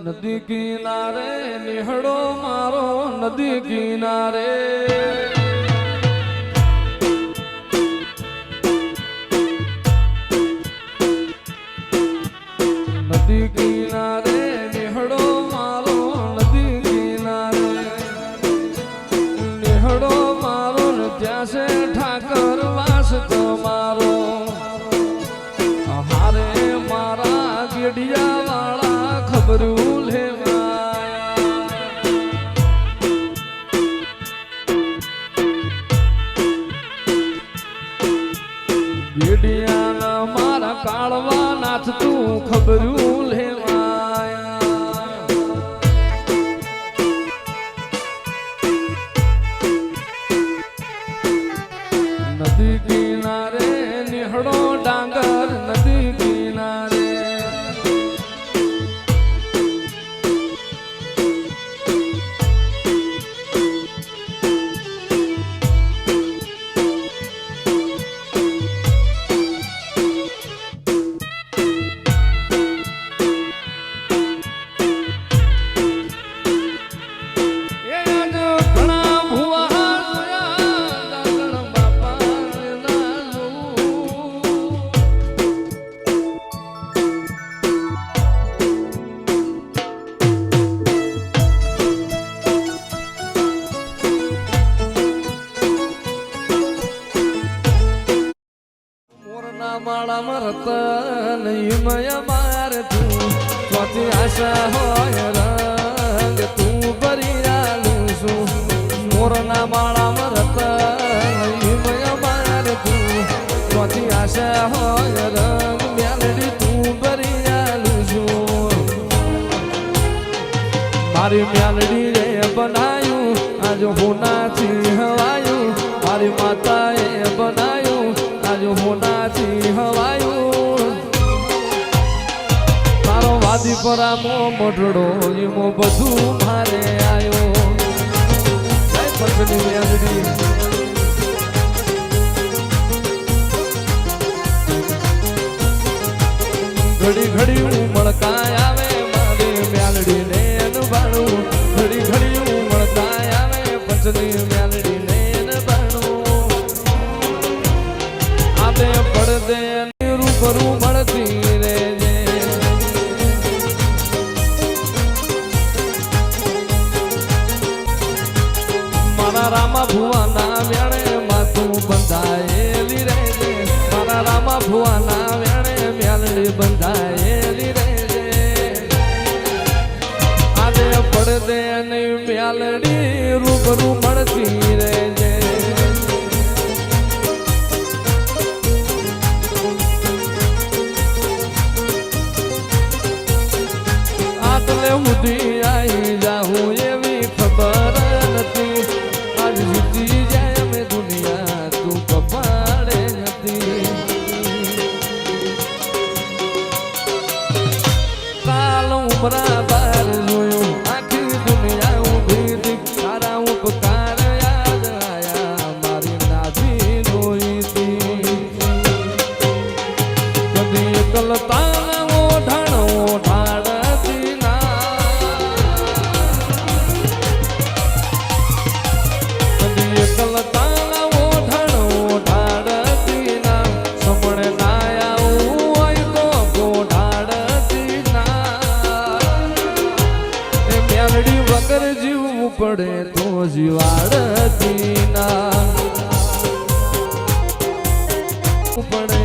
નદી કિનારે નિહળો મારો નદી કિનારે નદી કિનારે નિહળો મારો નદી કિનારે નિહળો મારો ને ત્યાં છે ઠાકર વાસ તમારો હારે મારા ગેડિયા વાળા ખબરું ગેડિયાના મારા કાળવા નાથ તું ખબરું લેવાયા નદી કિનારે નિહળો ડાંગર નદી કિનારે જોતી આશા હોય રંગ તું ભરી આલું છું મોરના માળામાં રતન હિમય માર તું જોતી આશા હોય રંગ મ્યાલડી તું ભરી આલું છું મારી મ્યાલડી રે બનાયું આજ હોનાથી હવાયું મારી માતાએ બનાયું આજ હોનાથી હવાયું તારો વાદી પરામો મોઢડો ઈમો બધું મારે આયો જય પંચની મ્યાલડી ઘડી ઘડી ઉમળકા આવે મારી મ્યાલડી ને અનભાણું ઘડી ઘડી ઉમળકા આવે પંચની મ્યાલડી ને અનભાણું આદે પડદે રૂબરૂ મળતી રેજે મારા રામા ભુવાના વેણે માથું બંધાયેલી રહેજે મારા રામા ભુવાના વેણે મ્યાલડી બંધાયેલી રહેજે આજે પડદે નહીં મ્યાલડી રૂબરૂ મળતી રહેજે આટલે સુધી આવી જાઉં એવી ખબર નથી આજ જીતી જાય અમે દુનિયા તું કપાડે નથી કાલ ઉમરા બાર જોયું આખી દુનિયા ઊભી હતી તારા ઉપકાર યાદ આયા મારી નાભી રોઈતી કદી એકલતા ઓઢાણ ઓઢાડતી એકલતા ઓઢાણ ઓઢાડતી ના સમણે ના આવું હોય તો ગોઢાડતી ના એ મ્યાલડી વગર જીવવું પડે તો જીવાડતી ના પડે